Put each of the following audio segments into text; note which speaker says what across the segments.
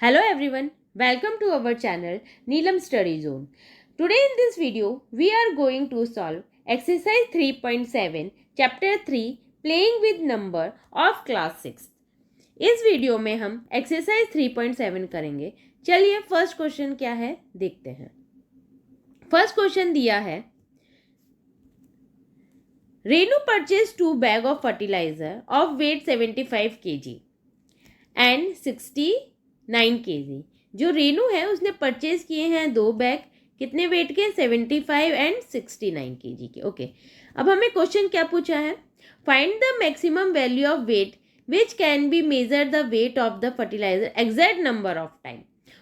Speaker 1: Hello everyone, welcome to our channel Neelam Study Zone. Today in this video, we are going to solve exercise 3.7 chapter 3 playing with number of class 6. इस video में हम exercise 3.7 करेंगे. चलिए first question क्या है देखते हैं. First question दिया है, Renu purchase 2 bag of fertiliser of weight 75 kg and 69 kg. जो रेनू है उसने परचेज किए हैं 2 बैग, कितने वेट के? 75 एंड 69 kg के. ओके, अब हमें क्वेश्चन क्या पूछा है? Find the maximum value of weight which can be measure the weight of the fertiliser exact number of time.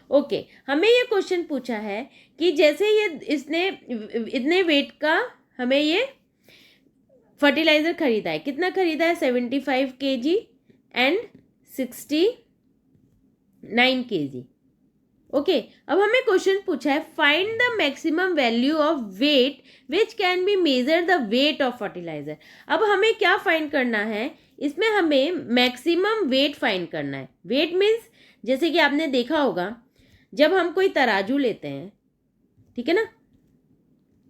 Speaker 1: Okay, हमें ये क्वेश्चन पूछा है कि जैसे ये इसने इतने वेट का हमें ये फर्टिलाइजर खरीदा है. कितना खरीदा है? 75 kg एंड 69 kg. ओके, अब हमें क्वेश्चन पूछा है find the maximum value of weight which can be measure the weight of fertiliser. अब हमें क्या फाइंड करना है? इसमें हमें मैक्सिमम वेट फाइंड करना है. वेट मीन्स जैसे कि आपने देखा होगा जब हम कोई तराजू लेते हैं, ठीक है ना,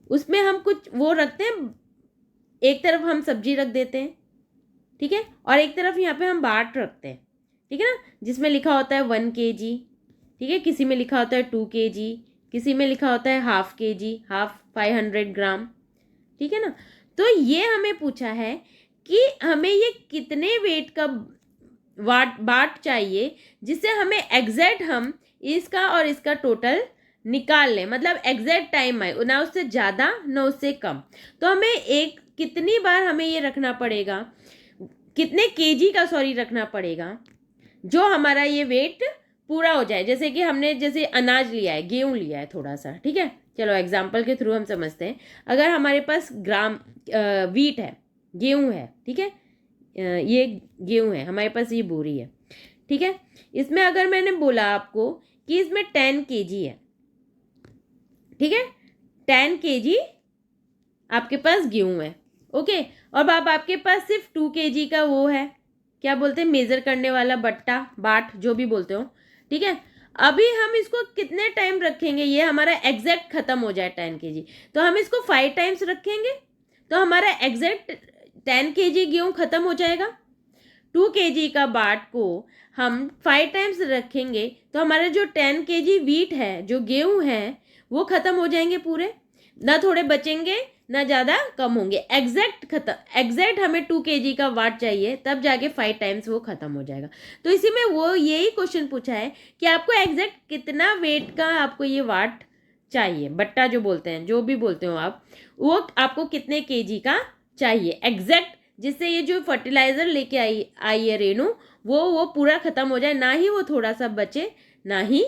Speaker 1: उसमें हम कुछ वो रखते हैं, एक तरफ हम सब्जी रख देते हैं, ठीक है, और एक तरफ यहाँ पे हम बाट रखते हैं, ठीक है ना, जिसमें लिखा होता है 1 kg, ठीक है, किसी में लिखा होता है 2 kg, किसी में लिखा होता है हाफ kg, हाफ 500 ग्राम, ठीक है ना. तो ये हमें पूछा है कि हमें ये कितने वेट का बाट चाहिए जिससे हमें एग्जैक्ट हम इसका और इसका टोटल निकाल लें, मतलब एग्जैक्ट टाइम आए, ना उससे ज़्यादा ना उससे कम. तो हमें एक कितनी बार हमें ये रखना पड़ेगा, कितने केजी का रखना पड़ेगा जो हमारा ये वेट पूरा हो जाए. जैसे कि हमने जैसे अनाज लिया है, गेहूँ लिया है थोड़ा सा, ठीक है, चलो एग्जाम्पल के थ्रू हम समझते हैं. अगर हमारे पास ग्राम वीट है, गेहूँ है, ठीक है, ये गेहूँ है, हमारे पास ये बोरी है, ठीक है, इसमें अगर मैंने बोला आपको कि इसमें 10 kg है, ठीक है, 10 kg आपके पास गेहूँ है. ओके, और अब आपके पास सिर्फ 2 kg का वो है, क्या बोलते हैं, मेज़र करने वाला बट्टा, बाट, जो भी बोलते हो, ठीक है. अभी हम इसको कितने टाइम रखेंगे, ये हमारा एग्जैक्ट खत्म हो जाए 10 kg, तो हम इसको 5 टाइम्स रखेंगे तो हमारा एग्जैक्ट 10 kg गेहूँ खत्म हो जाएगा. 2 kg का बाट को हम 5 टाइम्स रखेंगे तो हमारा जो 10 kg वीट है, जो गेहूँ है, वो खत्म हो जाएंगे पूरे, ना थोड़े बचेंगे ना ज़्यादा कम होंगे. एग्जैक्ट खत्म, एग्जैक्ट हमें 2 kg का वाट चाहिए, तब जाके 5 टाइम्स वो खत्म हो जाएगा. तो इसी में वो यही क्वेश्चन पूछा है कि आपको एग्जैक्ट कितना वेट का आपको ये वाट चाहिए, बट्टा जो बोलते हैं, जो भी बोलते हो आप, वो आपको कितने kg का चाहिए एग्जैक्ट, जिससे ये जो फर्टिलाइजर लेके आई है रेनू, वो पूरा खत्म हो जाए, ना ही वो थोड़ा सा बचे ना ही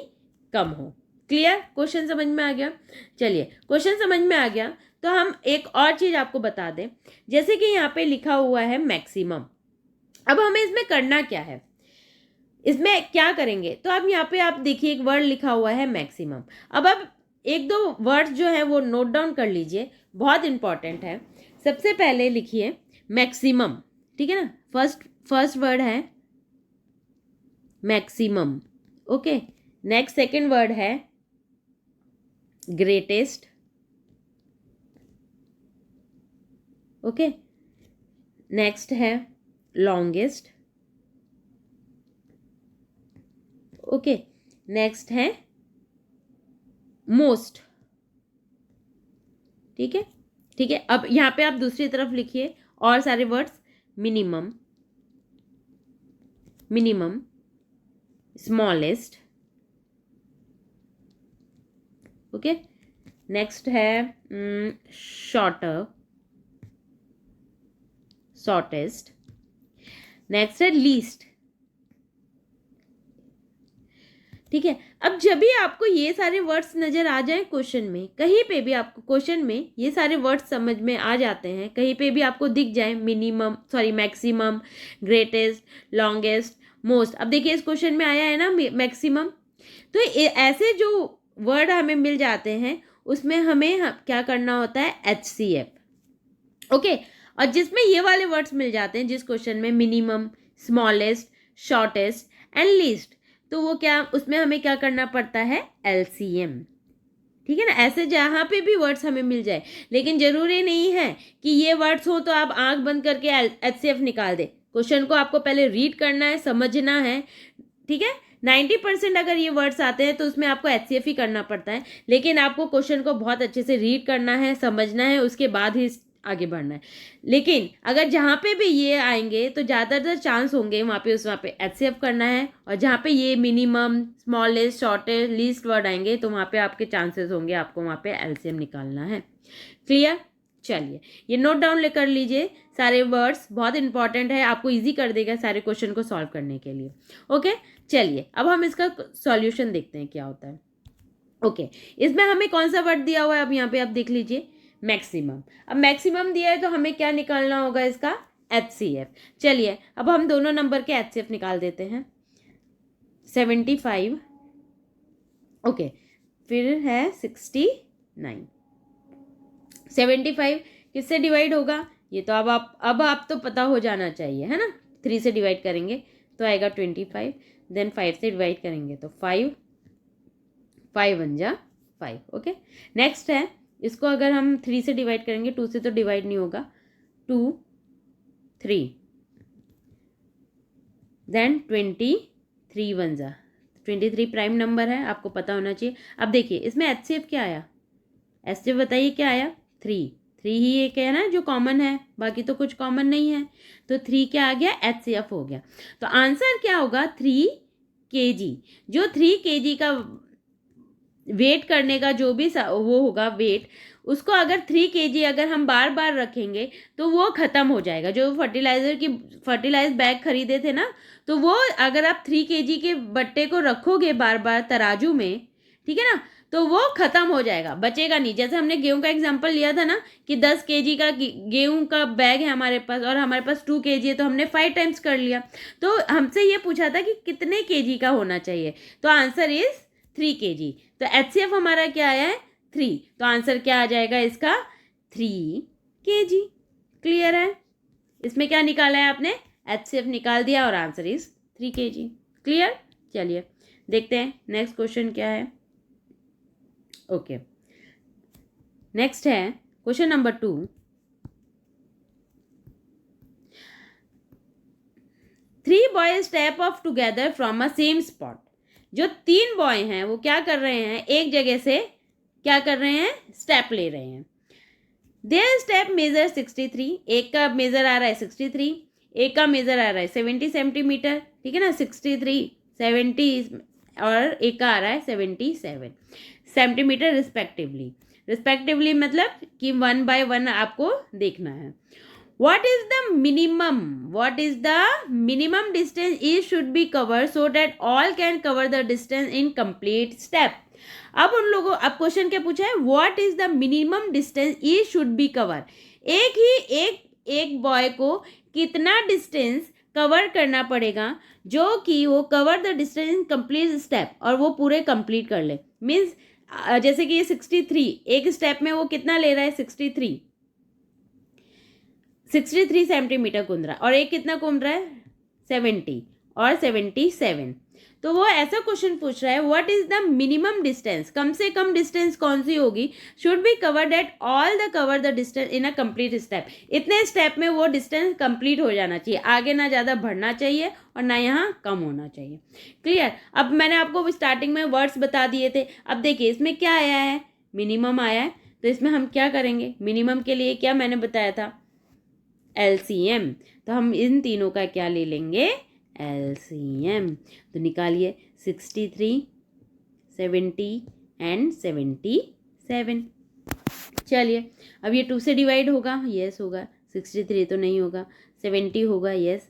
Speaker 1: कम हो. क्लियर? क्वेश्चन समझ में आ गया? चलिए, क्वेश्चन समझ में आ गया तो हम एक और चीज आपको बता दें, जैसे कि यहाँ पे लिखा हुआ है मैक्सिमम. अब हमें इसमें करना क्या है, इसमें क्या करेंगे, तो अब यहाँ पे आप देखिए एक वर्ड लिखा हुआ है मैक्सिमम. अब एक दो वर्ड्स जो है वो नोट डाउन कर लीजिए, बहुत इंपॉर्टेंट है. सबसे पहले लिखिए मैक्सिमम, ठीक है ना, फर्स्ट वर्ड है maximum. Okay, next second word है ग्रेटेस्ट. ओके, नेक्स्ट है लॉन्गेस्ट. ओके, नेक्स्ट है मोस्ट. ठीक है, ठीक है. अब यहाँ पे आप दूसरी तरफ लिखिए और सारे words, minimum, minimum, smallest. Okay, next है शॉर्टर, शॉर्टेस्ट. नेक्स्ट है लीस्ट. ठीक है. अब जब भी आपको ये सारे वर्ड्स नजर आ जाएं क्वेश्चन में, कहीं पे भी आपको क्वेश्चन में ये सारे वर्ड्स समझ में आ जाते हैं, कहीं पे भी आपको दिख जाए मैक्सिमम, ग्रेटेस्ट, लॉन्गेस्ट, मोस्ट. अब देखिए इस क्वेश्चन में आया है ना मैक्सिमम, तो ऐसे जो वर्ड हमें मिल जाते हैं उसमें हमें क्या करना होता है, HCF. ओके, और जिसमें ये वाले वर्ड्स मिल जाते हैं जिस क्वेश्चन में, minimum, smallest, shortest and least, तो वो क्या, उसमें हमें क्या करना पड़ता है, LCM, ठीक है ना। ऐसे जहाँ पे भी वर्ड्स हमें मिल जाए, लेकिन जरूरी नहीं है कि ये वर्ड्स हो तो आप आंख बंद करके HCF निकाल दे। क्वेश्चन को आपको पहले रीड करना है, समझना है, ठीक है। 90% अगर ये वर्ड्स आते हैं तो उसमें आपको HCF ही करना पड़ता है, लेकिन आपको क्वेश्चन को बहुत अच्छे से रीड करना है, समझना है, उसके बाद ही आगे बढ़ना है। लेकिन अगर जहाँ पे भी ये आएंगे तो ज़्यादातर चांस होंगे वहाँ पे HCF करना है, और जहाँ पे ये minimum, smallest, shortest, least word आएंगे तो वहाँ पे आपके चांसेस होंगे आपको वहाँ पे LCM निकालना है। क्लियर? चलिए ये नोट डाउन कर लीजिए, सारे वर्ड्स बहुत इंपॉर्टेंट है, आपको इजी कर देगा सारे क्वेश्चन को सॉल्व करने के लिए। ओके, चलिए अब हम इसका सॉल्यूशन देखते हैं क्या होता है। ओके, इसमें हमें कौन सा वर्ड दिया हुआ है, अब यहाँ पे आप देख लीजिए, मैक्सिमम। अब मैक्सिमम दिया है तो हमें क्या निकालना होगा, इसका HCF। चलिए अब हम दोनों नंबर के HCF निकाल देते हैं। 75, ओके, फिर है 69। 75 किससे डिवाइड होगा, ये तो अब आप तो पता हो जाना चाहिए, है ना। 3 से डिवाइड करेंगे तो आएगा 25, देन 5 से डिवाइड करेंगे तो 5, 5 1 जा 5। ओके, नेक्स्ट है, इसको अगर हम 3 से डिवाइड करेंगे, 2 से तो डिवाइड नहीं होगा, 2 3, देन 23 1 जा 23 प्राइम नंबर है, आपको पता होना चाहिए। अब देखिए इसमें HCF क्या आया, HCF बताइए क्या आया, 3 ही एक है ना जो कॉमन है, बाकी तो कुछ कॉमन नहीं है, तो 3 क्या आ गया, HCF हो गया। तो आंसर क्या होगा, 3 kg। जो 3 kg का वेट करने का जो भी वो होगा वेट, उसको अगर 3 kg अगर हम बार बार रखेंगे तो वो ख़त्म हो जाएगा। जो फर्टिलाइज बैग खरीदे थे ना, तो वो अगर आप 3 kg के बट्टे को रखोगे बार बार तराजू में, ठीक है ना, तो वो ख़त्म हो जाएगा, बचेगा नहीं। जैसे हमने गेहूं का एग्जांपल लिया था ना कि 10 kg का गेहूं का बैग है हमारे पास और हमारे पास 2 kg है, तो हमने 5 टाइम्स कर लिया। तो हमसे ये पूछा था कि कितने kg का होना चाहिए, तो आंसर इज 3 kg। तो HCF हमारा क्या आया है, 3, तो आंसर क्या आ जाएगा इसका, 3 kg। क्लियर है? इसमें क्या निकाला है आपने, HCF निकाल दिया और आंसर इज 3 kg। क्लियर? चलिए देखते हैं नेक्स्ट क्वेश्चन क्या है। ओके, नेक्स्ट है question number 2। 3 boys step off together from a same spot। जो 3 बॉय हैं वो क्या कर रहे हैं, एक जगह से क्या कर रहे हैं, स्टेप ले रहे हैं। देयर स्टेप मेजर 63, एक का मेजर आ रहा है 63, एक का मेजर आ रहा है 70 सेंटीमीटर, ठीक है ना, 63 70 और एक का आ रहा है 77 सेंटीमीटर रिस्पेक्टिवली मतलब कि 1 by 1 आपको देखना है। What is the minimum distance each should be covered so that all can cover the distance in complete step। अब उन लोगों, अब क्वेश्चन क्या पूछा है, what is the minimum distance E should be cover. एक बॉय को कितना डिस्टेंस कवर करना पड़ेगा जो कि वो cover the distance in complete step, और वो पूरे कंप्लीट कर ले। मीन्स जैसे कि ये 63, एक स्टेप में वो कितना ले रहा है, 63 सेंटीमीटर घूम रहा है, और एक कितना घूम रहा है, 70 और 77। तो वो ऐसा क्वेश्चन पूछ रहा है, what is the minimum distance, कम से कम डिस्टेंस कौन सी होगी, should be covered at all the cover the distance in a complete step. इतने स्टेप में वो डिस्टेंस कंप्लीट हो जाना चाहिए, आगे ना ज़्यादा बढ़ना चाहिए और ना यहाँ कम होना चाहिए। क्लियर? अब मैंने आपको स्टार्टिंग में वर्ड्स बता दिए थे। अब देखिए इसमें क्या आया है, मिनिमम आया है, तो इसमें हम क्या करेंगे, मिनिमम के लिए क्या मैंने बताया था, LCM। तो हम इन तीनों का क्या ले लेंगे, LCM। तो निकालिए 63 70 एंड 77। चलिए अब ये 2 से डिवाइड होगा, यस होगा, 63 तो नहीं होगा, 70 होगा, यस,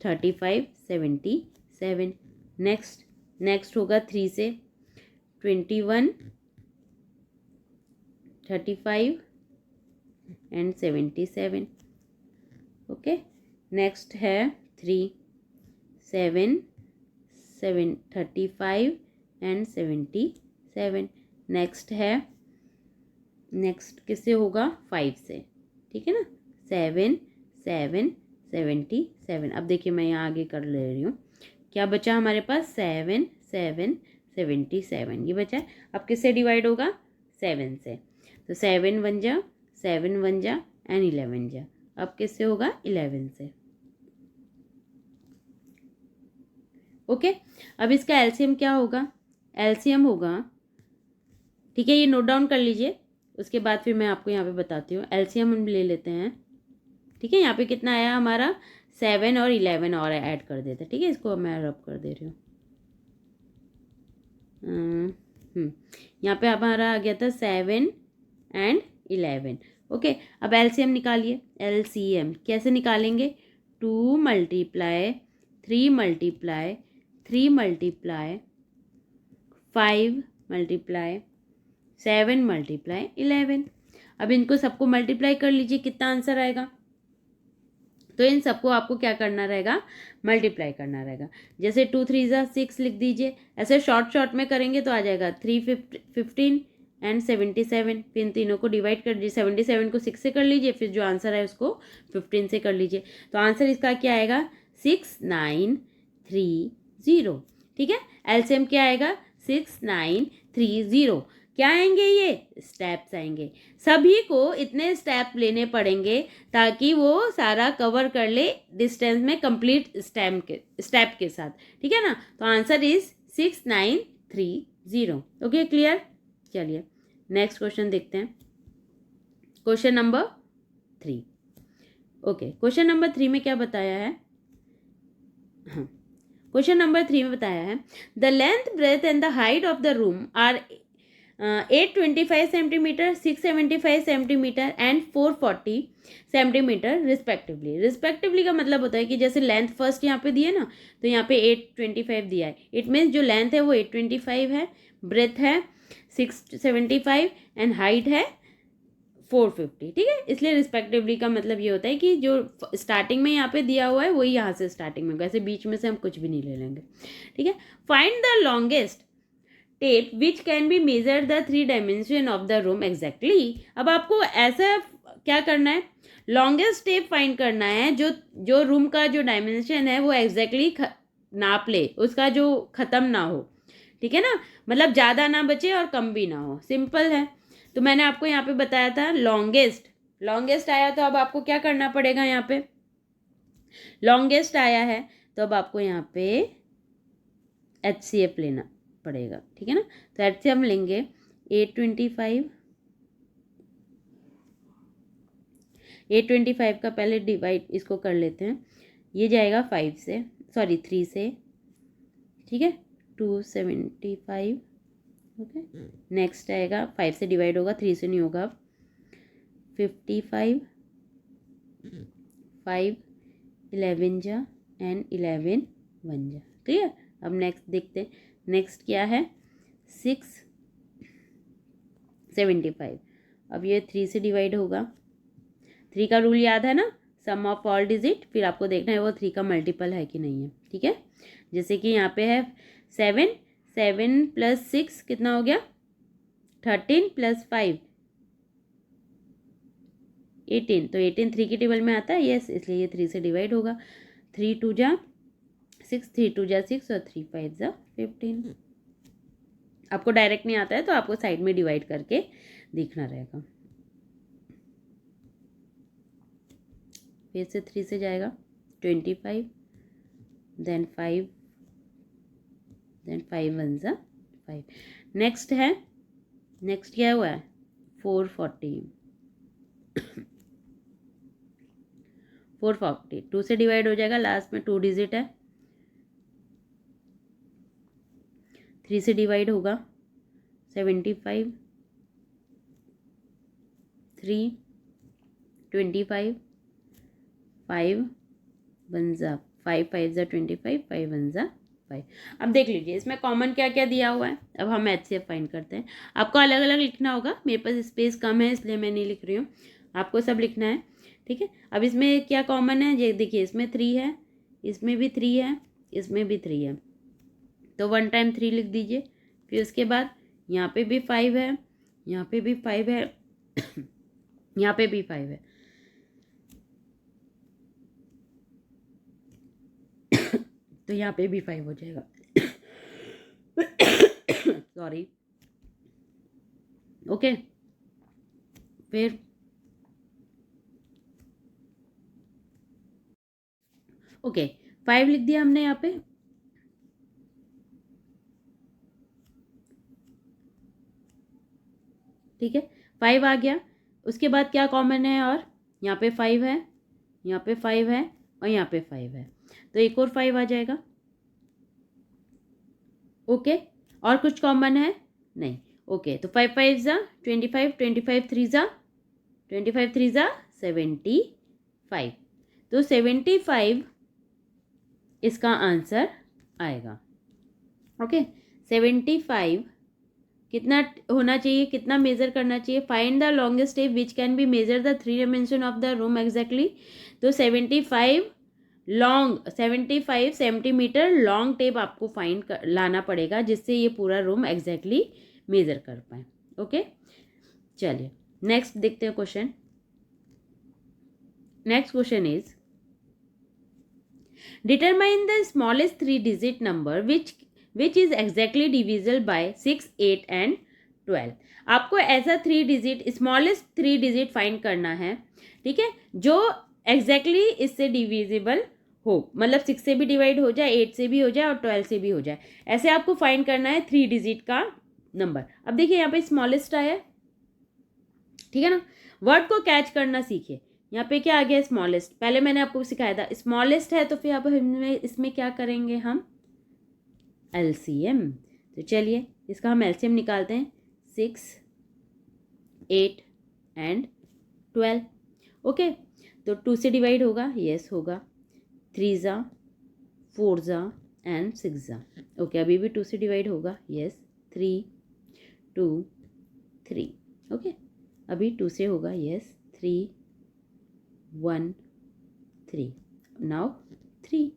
Speaker 1: 35 77। नेक्स्ट होगा 3 से 21 35 एंड 77। ओके, नेक्स्ट है 3 7 35 एंड 77। नेक्स्ट किससे होगा, 5 से, ठीक है ना, 7 7 77। अब देखिए मैं यहाँ आगे कर ले रही हूँ, क्या बचा हमारे पास 7 7 77 ये बचा है। अब किससे डिवाइड होगा 7 से, तो 7 1 जा 7 1 जा एंड 11 जा। अब किससे होगा 11 से। ओके, अब इसका एलसीएम क्या होगा, एलसीएम होगा, ठीक है, ये नोट डाउन कर लीजिए, उसके बाद फिर मैं आपको यहाँ पे बताती हूँ। एलसीएम हम ले लेते हैं, ठीक है। यहाँ पे कितना आया हमारा 7 और 11 और ऐड कर देते हैं, ठीक है। इसको मैं रब कर दे रही हूँ। यहाँ पे हमारा आ गया था 7 एंड 11। ओके, अब एलसीएम निकालिए। एलसीएम कैसे निकालेंगे, 2 multiply 3 multiply 3 multiply 5 multiply 7 multiply 11। अब इनको सबको मल्टीप्लाई कर लीजिए, कितना आंसर आएगा। तो इन सबको आपको क्या करना रहेगा, मल्टीप्लाई करना रहेगा। जैसे 2 3 जा 6 लिख दीजिए, ऐसे शॉर्ट में करेंगे तो आ जाएगा 3 15 एंड 77। फिर इन तीनों को डिवाइड कर दीजिए, 77 को 6 से कर लीजिए, फिर जो आंसर है उसको 15 से कर लीजिए। तो आंसर इसका क्या आएगा 6930, ठीक है। एलसीएम क्या आएगा 6930। क्या आएंगे, ये स्टेप्स आएंगे। सभी को इतने स्टेप लेने पड़ेंगे ताकि वो सारा कवर कर ले डिस्टेंस में कंप्लीट स्टेप के साथ, ठीक है ना। तो आंसर इज 6930। Okay, clear. चलिए नेक्स्ट क्वेश्चन देखते हैं, question number 3। Okay, question number 3 में क्या बताया है, हाँ, क्वेश्चन नंबर 3 में बताया है the length breadth and the height of the room are 825 centimetre, 675 centimetre and 440 centimetre respectively. Respectively का मतलब होता है कि जैसे लेंथ फर्स्ट यहाँ पे दी है ना, तो यहाँ पे 825 दिया है। इट मीन्स जो लेंथ है वो 825 है, ब्रेथ है 675 एंड हाइट है 450, ठीक है। इसलिए रिस्पेक्टिवली का मतलब ये होता है कि जो स्टार्टिंग में यहाँ पे दिया हुआ है वही यहाँ से स्टार्टिंग में, वैसे बीच में से हम कुछ भी नहीं ले लेंगे, ठीक है। Find the longest tape which can be measure the 3 dimension of the room exactly. अब आपको ऐसा क्या करना है, लॉन्गेस्ट टेप फाइंड करना है जो रूम का जो डायमेंशन है वो एग्जैक्टली नाप ले, उसका जो खत्म ना हो, ठीक है ना, मतलब ज़्यादा ना बचे और कम भी ना हो, सिंपल है। तो मैंने आपको यहाँ पे बताया था लॉन्गेस्ट आया, तो अब आपको क्या करना पड़ेगा, यहाँ पे लॉन्गेस्ट आया है तो अब आपको यहाँ पे HCF लेना पड़ेगा, ठीक है ना। तो HCF हम लेंगे 825 का पहले डिवाइड इसको कर लेते हैं, ये जाएगा 3 से, ठीक है, 275। ओके, नेक्स्ट आएगा 5 से डिवाइड होगा, 3 से नहीं होगा, 55 5 11 जा एंड 11 1 जा, क्लियर। अब नेक्स्ट देखते हैं, नेक्स्ट क्या है 675। अब ये 3 से डिवाइड होगा, 3 का रूल याद है ना, सम ऑफ ऑल डिजिट, फिर आपको देखना है वो 3 का मल्टीपल है कि नहीं है, ठीक है। जैसे कि यहाँ पे है 7 + 6 कितना हो गया 13 + 5 18, तो 18 3 की टेबल में आता है, यस, इसलिए ये 3 से डिवाइड होगा। 3 2 जा 6, 3 2 जा 6 और 3 5 जा 15। आपको डायरेक्ट नहीं आता है तो आपको साइड में डिवाइड करके देखना रहेगा। फिर से 3 से जाएगा 25, देन 5 1 जा 5। नेक्स्ट क्या हुआ है 440 2 से डिवाइड हो जाएगा, लास्ट में 2 डिजिट है, 3 से डिवाइड होगा 75 3 25 5 1 जा 5 5 जा 25 5 1 जा 5। अब देख लीजिए इसमें कॉमन क्या क्या दिया हुआ है। अब हम HCF फाइंड करते हैं, आपको अलग अलग लिखना होगा, मेरे पास स्पेस कम है इसलिए मैं नहीं लिख रही हूँ, आपको सब लिखना है, ठीक है। अब इसमें क्या कॉमन है, ये देखिए इसमें 3 है, इसमें भी 3 है, इसमें भी 3 है, तो 1 टाइम 3 लिख दीजिए। फिर उसके बाद यहाँ पे भी 5 है, यहाँ पे भी 5 है यहाँ पे भी 5 है तो यहाँ पे भी 5 हो जाएगा। सॉरी। ओके, फिर ओके 5 लिख दिया हमने यहाँ पे। ठीक है, 5 आ गया। उसके बाद क्या कॉमन है, और यहाँ पे 5 है, यहाँ पे 5 है, और यहाँ पे 5 है, तो एक और 5 आ जाएगा। ओके, और कुछ कॉमन है नहीं। ओके, तो 5 5 जा 25, 25 3 जा 25 3 जा 75, तो 75 इसका आंसर आएगा। ओके, 75 कितना होना चाहिए, कितना मेजर करना चाहिए। Find the longest tape which can be measure the 3 dimension of the room exactly. तो 75 सेंटीमीटर लॉन्ग टेप आपको फाइंड लाना पड़ेगा, जिससे ये पूरा रूम एग्जैक्टली मेजर कर पाए। ओके, चलिए नेक्स्ट देखते हैं question. Next question is determine the smallest 3 digit number which is exactly divisible by 6, 8 and 12। आपको ऐसा 3 डिजिट, स्मॉलेस्ट 3 डिजिट फाइंड करना है, ठीक है, जो एग्जैक्टली इससे डिविजिबल हो, मतलब 6 से भी डिवाइड हो जाए, 8 से भी हो जाए और 12 से भी हो जाए। ऐसे आपको फाइंड करना है 3 डिजिट का नंबर। अब देखिए यहाँ पे स्मॉलेस्ट आया, ठीक है ना। वर्ड को कैच करना सीखिए। यहाँ पे क्या आ गया, स्मॉलेस्ट। पहले मैंने आपको सिखाया था स्मॉलेस्ट है, तो फिर अब इसमें क्या करेंगे हम, एलसीएम। तो चलिए इसका हम एलसीएम निकालते हैं। 6, 8 एंड 12। ओके, तो 2 से डिवाइड होगा, यस होगा। 3 जा 4 जा एंड 6 जा। ओके, अभी भी 2 से डिवाइड होगा, यस। 3 2 3। ओके, अभी 2 से होगा, yes. 3 1 3। Now 3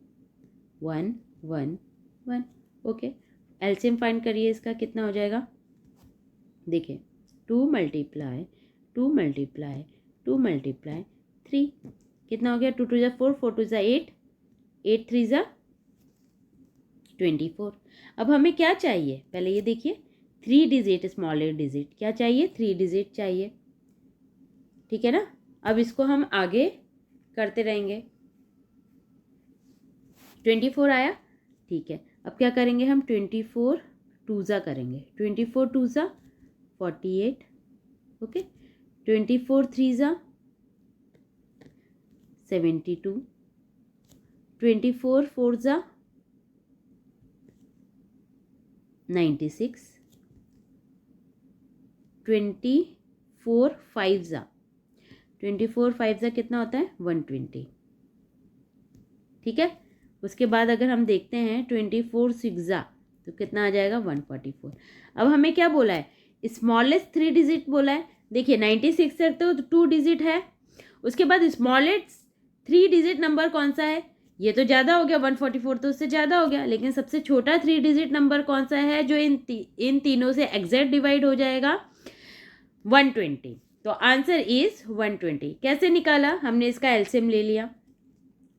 Speaker 1: 1 1 1। Okay, LCM find करिए, इसका कितना हो जाएगा। देखिए 2 मल्टीप्लाई 2 मल्टीप्लाई 2 मल्टीप्लाई 3, कितना हो गया। 2 2 जा 4, 4 2 जा 8, 8 3 जा 24। अब हमें क्या चाहिए, पहले ये देखिए 3 डिजिट, स्मॉलर डिजिट क्या चाहिए, 3 डिजिट चाहिए, ठीक है ना। अब इसको हम आगे करते रहेंगे। 24 आया, ठीक है। अब क्या करेंगे हम, 24 2 जा करेंगे। 24 2 जा 48। ओके, 24 3 जा 72। 24 4 जा 96। 24 5 जा 24 5 जा कितना होता है, 120। ठीक है, उसके बाद अगर हम देखते हैं 24 6 जा तो कितना आ जाएगा, 144। अब हमें क्या बोला है, स्मॉलेस्ट 3 डिजिट बोला है। देखिए 96 तक तो 2 डिजिट है, उसके बाद स्मॉलेस्ट 3 डिजिट नंबर कौन सा है, ये तो ज़्यादा हो गया, 144 तो उससे ज़्यादा हो गया, लेकिन सबसे छोटा 3 डिजिट नंबर कौन सा है जो इन तीनों से एग्जैक्ट डिवाइड हो जाएगा, 120। तो आंसर इज 120। कैसे निकाला, हमने इसका एलसीएम ले लिया।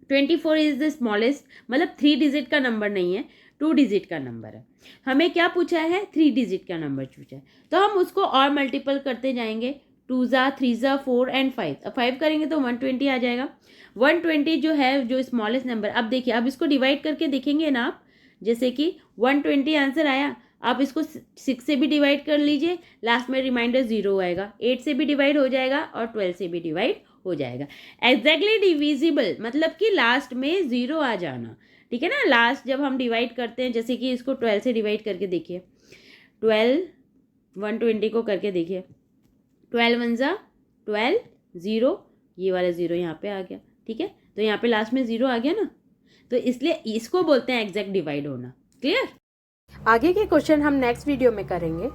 Speaker 1: 24 इज द स्मॉलेस्ट, मतलब 3 डिजिट का नंबर नहीं है, 2 डिजिट का नंबर है। हमें क्या पूछा है, 3 डिजिट का नंबर पूछा है, तो हम उसको और मल्टीपल करते जाएंगे। 2 जा 3 जा 4 एंड 5। अब 5 करेंगे तो 120 आ जाएगा। 120 जो है, जो स्मॉलेस्ट नंबर। अब देखिए, अब इसको डिवाइड करके देखेंगे ना आप, जैसे कि 120 आंसर आया, आप इसको 6 से भी डिवाइड कर लीजिए, लास्ट में रिमाइंडर 0 आएगा। 8 से भी डिवाइड हो जाएगा और 12 से भी डिवाइड हो जाएगा। एग्जैक्टली डिविजिबल मतलब कि लास्ट में 0 आ जाना, ठीक है ना। लास्ट जब हम डिवाइड करते हैं, जैसे कि इसको 12 से डिवाइड करके देखिए, 12 120 को करके देखिए, 12 1 जा 12, 0, ये वाला 0 यहाँ पे आ गया, ठीक है। तो यहाँ पे लास्ट में 0 आ गया ना, तो इसलिए इसको बोलते हैं एग्जैक्ट डिवाइड होना। क्लियर। आगे के क्वेश्चन हम नेक्स्ट वीडियो में करेंगे।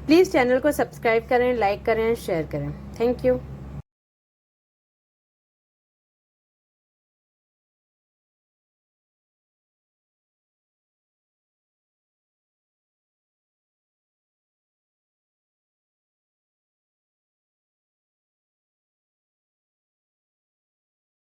Speaker 1: प्लीज़ चैनल को सब्सक्राइब करें, लाइक करें, शेयर करें। Thank you.